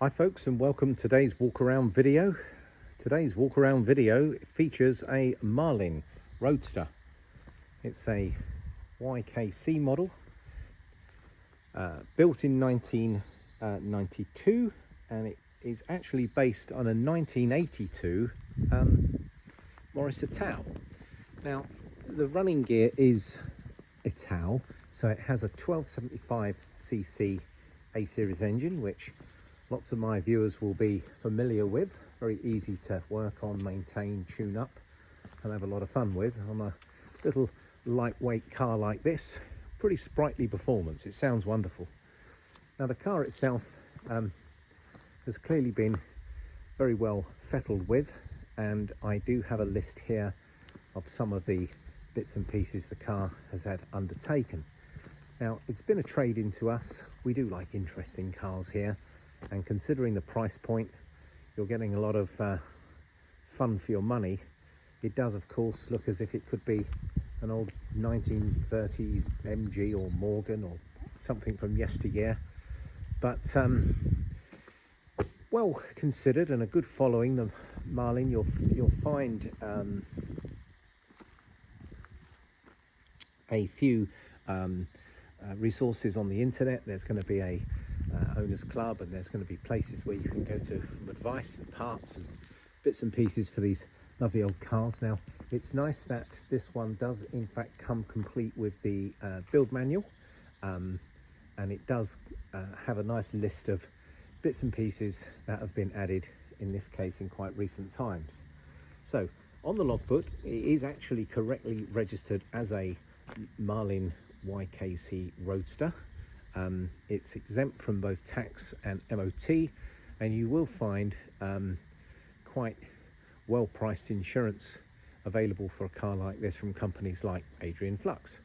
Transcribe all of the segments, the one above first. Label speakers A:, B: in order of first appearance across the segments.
A: Hi folks, and welcome to today's walk around video. Today's walk around video features a Marlin Roadster. It's a YKC model, built in 1992, and it is actually based on a 1982 Morris Ital. Now, the running gear is Ital, so it has a 1275cc A-series engine, which lots of my viewers will be familiar with. Very easy to work on, maintain, tune up, and have a lot of fun with on a little lightweight car like this. Pretty sprightly performance. It sounds wonderful. Now, the car itself has clearly been very well fettled with, and I do have a list here of some of the bits and pieces the car has had undertaken. Now, it's been a trade-in to us. We do like interesting cars here, and considering the price point, you're getting a lot of fun for your money. It does, of course, look as if it could be an old 1930s MG or Morgan or something from yesteryear, but well considered and a good following. The Marlin, you'll find a few resources on the internet. There's going to be a owners club, and there's going to be places where you can go to for advice and parts and bits and pieces for these lovely old cars. Now, it's nice that this one does in fact come complete with the build manual, and it does have a nice list of bits and pieces that have been added, in this case in quite recent times. So on the logbook, it is actually correctly registered as a Marlin YKC Roadster. It's exempt from both tax and MOT, and you will find quite well priced insurance available for a car like this from companies like Adrian Flux.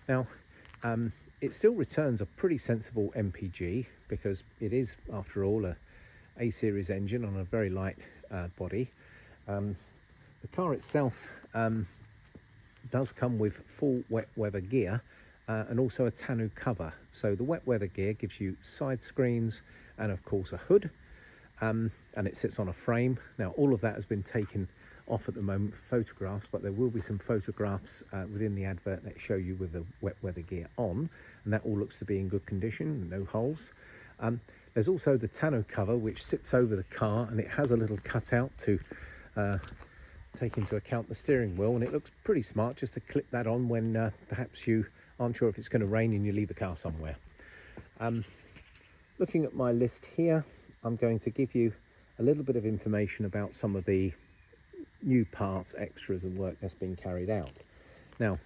A: Now, it still returns a pretty sensible MPG, because it is, after all, a A-series engine on a very light body. The car itself does come with full wet weather gear, and also a tonneau cover. So the wet weather gear gives you side screens and of course a hood, and it sits on a frame. Now, all of that has been taken off at the moment for photographs, but there will be some photographs within the advert that show you with the wet weather gear on, and that all looks to be in good condition, no holes. There's also the tonneau cover, which sits over the car, and it has a little cutout to take into account the steering wheel, and it looks pretty smart just to clip that on when perhaps you aren't sure if it's going to rain and you leave the car somewhere. Looking at my list here, I'm going to give you a little bit of information about some of the new parts, extras and work that's been carried out. Now,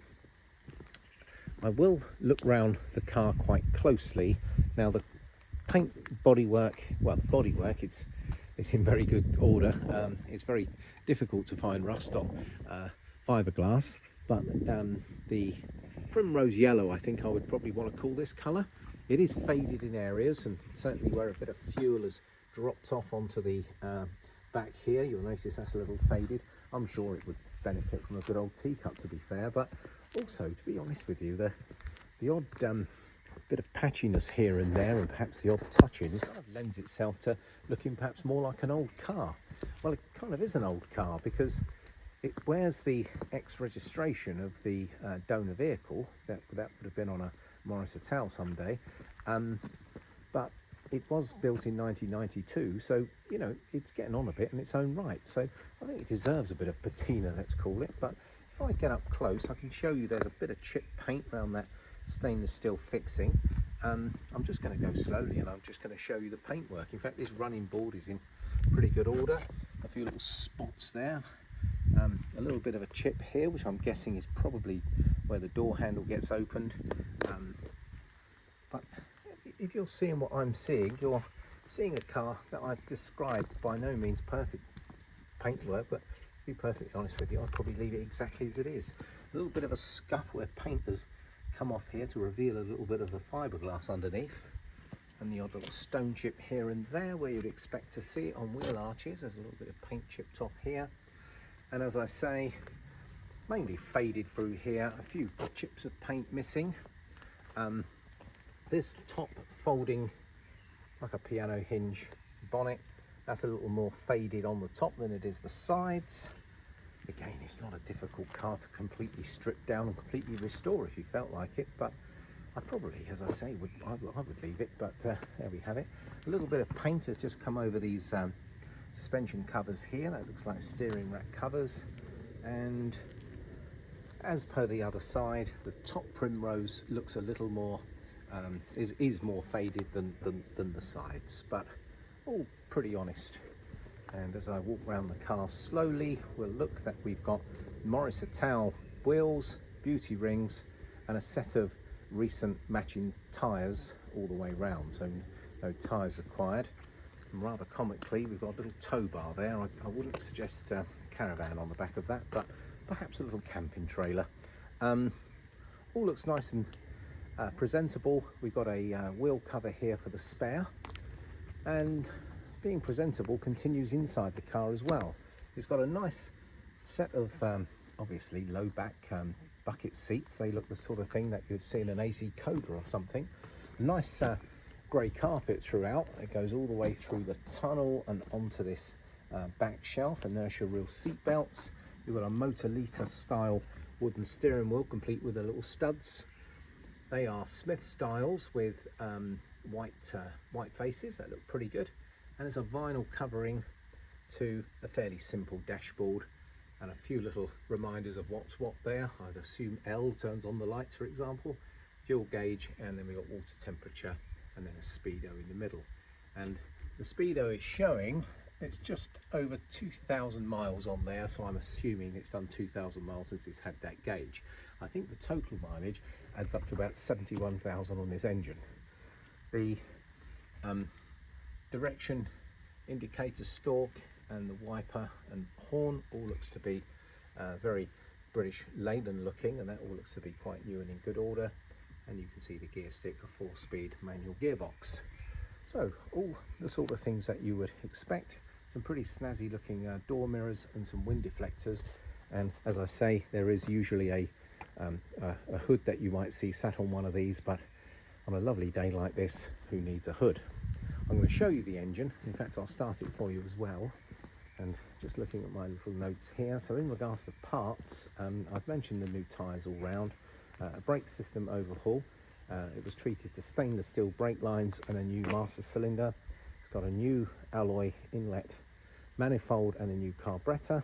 A: I will look round the car quite closely. Now, the paint bodywork, well, the bodywork, it's in very good order. It's very difficult to find rust on fiberglass, but the primrose yellow, I think I would probably want to call this colour. It is faded in areas, and certainly where a bit of fuel has dropped off onto the back here, you'll notice that's a little faded. I'm sure it would benefit from a good old teacup, to be fair, but also, to be honest with you, the odd bit of patchiness here and there, and perhaps the odd touch-in, kind of lends itself to looking perhaps more like an old car. Well, it kind of is an old car, because it wears the ex-registration of the donor vehicle. That would have been on a Morris Ital someday, but it was built in 1992, so you know it's getting on a bit in its own right. So I think it deserves a bit of patina, let's call it. But if I get up close, I can show you there's a bit of chipped paint around that stainless steel fixing. I'm just going to go slowly, and I'm just going to show you the paintwork. In fact, this running board is in pretty good order. A few little spots there. A little bit of a chip here, which I'm guessing is probably where the door handle gets opened. But if you're seeing what I'm seeing, you're seeing a car that I've described. By no means perfect paintwork, but to be perfectly honest with you, I'd probably leave it exactly as it is. A little bit of a scuff where paint has come off here to reveal a little bit of the fiberglass underneath, and the odd little stone chip here and there where you'd expect to see it on wheel arches. There's a little bit of paint chipped off here, and as I say, mainly faded through here, a few chips of paint missing. This top folding, like a piano hinge, bonnet. That's a little more faded on the top than it is the sides. Again, it's not a difficult car to completely strip down and completely restore if you felt like it, but I probably, as I say, I would leave it, but there we have it. A little bit of paint has just come over these suspension covers here. That looks like steering rack covers, and as per the other side, the top primrose looks a little more is more faded than the sides, but all pretty honest. And as I walk around the car slowly, we'll look that we've got Morris Italia wheels, beauty rings, and a set of recent matching tyres all the way round, so no tyres required. And rather comically, we've got a little tow bar there. I wouldn't suggest a caravan on the back of that, but perhaps a little camping trailer. All looks nice and presentable. We've got a wheel cover here for the spare, and being presentable continues inside the car as well. It's got a nice set of obviously low back bucket seats. They look the sort of thing that you'd see in an AC Cobra or something. A nice grey carpet throughout. It goes all the way through the tunnel and onto this back shelf. Inertia reel seat belts. You've got a Motorlita style wooden steering wheel complete with the little studs. They are Smith styles with white faces that look pretty good, and there's a vinyl covering to a fairly simple dashboard and a few little reminders of what's what there. I'd assume L turns on the lights, for example, fuel gauge, and then we've got water temperature, and then a speedo in the middle. And the speedo is showing it's just over 2,000 miles on there, so I'm assuming it's done 2,000 miles since it's had that gauge. I think the total mileage adds up to about 71,000 on this engine. The direction indicator stalk and the wiper and horn all looks to be very British Leyland looking, and that all looks to be quite new and in good order. And you can see the gear stick, a 4-speed manual gearbox. So all the sort of things that you would expect. Some pretty snazzy looking door mirrors and some wind deflectors, and as I say, there is usually a hood that you might see sat on one of these, but on a lovely day like this, who needs a hood? I'm going to show you the engine. In fact, I'll start it for you as well. And just looking at my little notes here, so in regards to parts, I've mentioned the new tyres all round, a brake system overhaul. It was treated to stainless steel brake lines and a new master cylinder. It's got a new alloy inlet manifold and a new carburetor.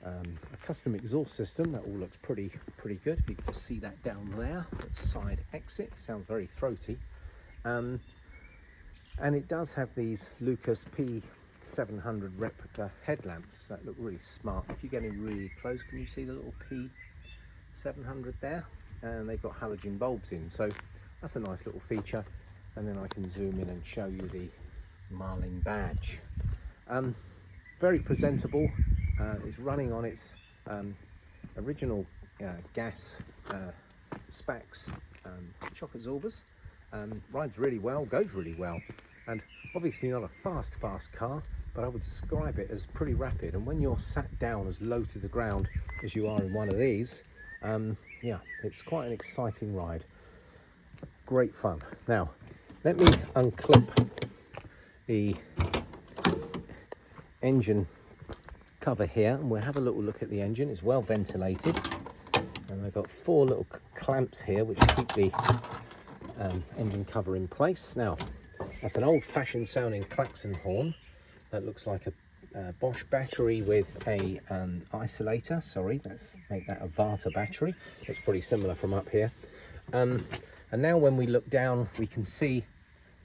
A: A custom exhaust system that all looks pretty good. You can just see that down there, that side exit. Sounds very throaty. And it does have these Lucas P700 replica headlamps that look really smart. If you get in really close, can you see the little P700 there? And they've got halogen bulbs in, so that's a nice little feature. And then I can zoom in and show you the Marlin badge. Very presentable. It's running on its original gas Spax shock absorbers. Rides really well, goes really well, and obviously not a fast car, but I would describe it as pretty rapid. And when you're sat down as low to the ground as you are in one of these, yeah, it's quite an exciting ride. Great fun. Now, let me unclip the engine cover here, and we'll have a little look at the engine. It's well ventilated, and I've got 4 little clamps here which keep the engine cover in place. Now, that's an old-fashioned sounding klaxon horn that looks like a Bosch battery with a isolator. Sorry, let's make that a Varta battery. It's pretty similar from up here. And now when we look down, we can see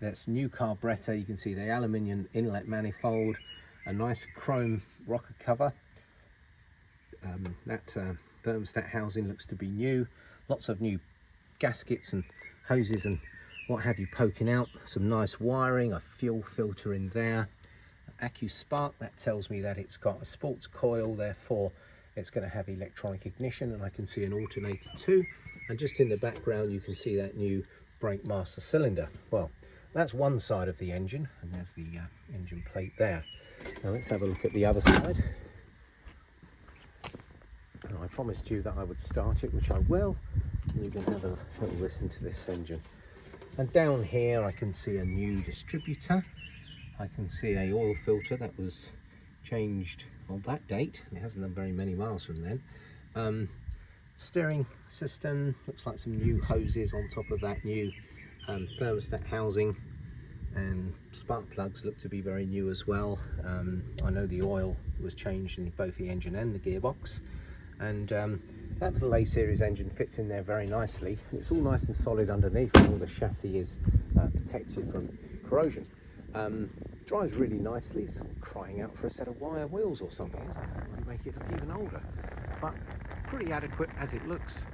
A: that's new carburetor. You can see the aluminium inlet manifold, a nice chrome rocker cover. That thermostat housing looks to be new. Lots of new gaskets and hoses and what have you poking out. Some nice wiring, a fuel filter in there. AccuSpark, that tells me that it's got a sports coil, therefore it's going to have electronic ignition, and I can see an alternator too. And just in the background you can see that new brake master cylinder. Well, that's one side of the engine, and there's the engine plate there. Now let's have a look at the other side. And I promised you that I would start it, which I will, and you can have a little listen to this engine. And down here I can see a new distributor, I can see a oil filter that was changed on that date. It hasn't done very many miles from then. Steering system, looks like some new hoses on top of that, new thermostat housing, and spark plugs look to be very new as well. I know the oil was changed in both the engine and the gearbox, and that little A series engine fits in there very nicely. It's all nice and solid underneath, and all the chassis is protected from corrosion. Drives really nicely. It's crying out for a set of wire wheels or something, isn't it? That would make it look even older, but pretty adequate as it looks.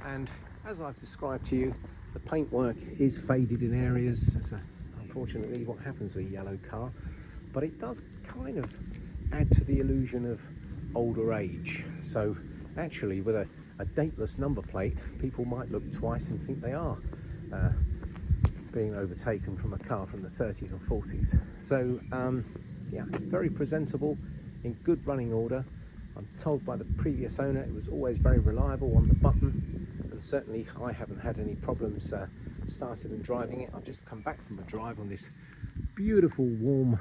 A: And as I've described to you, the paintwork is faded in areas. It's unfortunately what happens with a yellow car, but it does kind of add to the illusion of older age. So actually, with a dateless number plate, people might look twice and think they are being overtaken from a car from the 30s or 40s. So yeah, very presentable, in good running order. I'm told by the previous owner it was always very reliable on the button, and certainly I haven't had any problems starting and driving it. I've just come back from a drive on this beautiful warm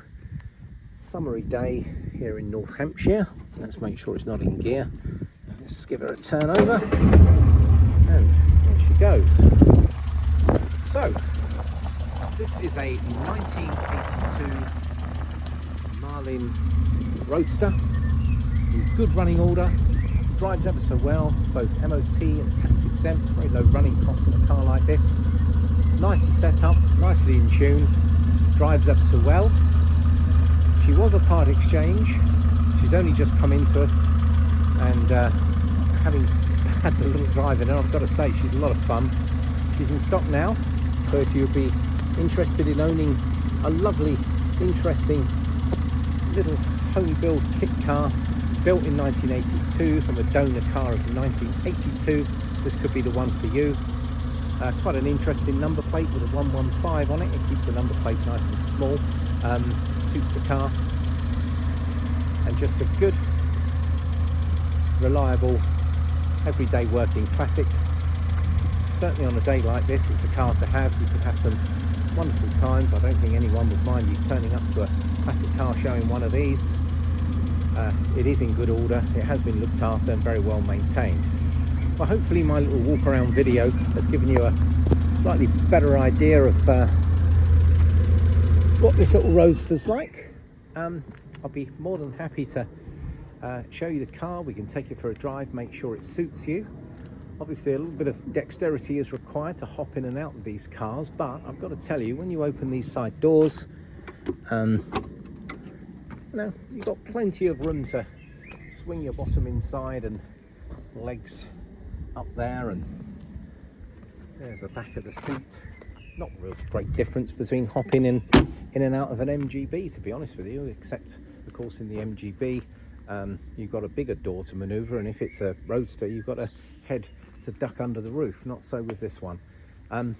A: summery day here in North Hampshire. Let's make sure it's not in gear. Let's give her a turn over, and there she goes. So this is a 1982 Marlin Roadster in good running order. Drives ever so well, both MOT and tax exempt. Very low running costs in a car like this. Nicely set up, nicely in tune. Drives ever so well. She was a part exchange. She's only just come into us, and having had the little drive in her, I've got to say she's a lot of fun. She's in stock now, so if you'd be interested in owning a lovely, interesting little home build kit car built in 1982 from a donor car of 1982, this could be the one for you. Quite an interesting number plate with a 115 on it. It keeps the number plate nice and small, suits the car, and just a good, reliable, everyday working classic. Certainly on a day like this, it's the car to have. You could have some wonderful times. I don't think anyone would mind you turning up to a classic car show in one of these. It is in good order. It has been looked after and very well maintained. Well, hopefully my little walk around video has given you a slightly better idea of what this little Roadster's like. I'll be more than happy to show you the car. We can take it for a drive, make sure it suits you. Obviously a little bit of dexterity is required to hop in and out of these cars, but I've got to tell you, when you open these side doors, you've got plenty of room to swing your bottom inside and legs up there, and there's the back of the seat. Not real great difference between hopping in and out of an MGB, to be honest with you, except of course in the MGB you've got a bigger door to maneuver, and if it's a Roadster you've got a head to duck under the roof. Not so with this one. I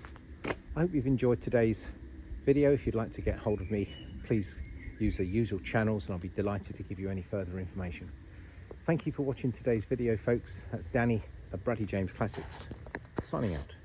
A: hope you've enjoyed today's video. If you'd like to get hold of me, please use the usual channels and I'll be delighted to give you any further information. Thank you for watching today's video, folks. That's Danny of Bradley James Classics, signing out.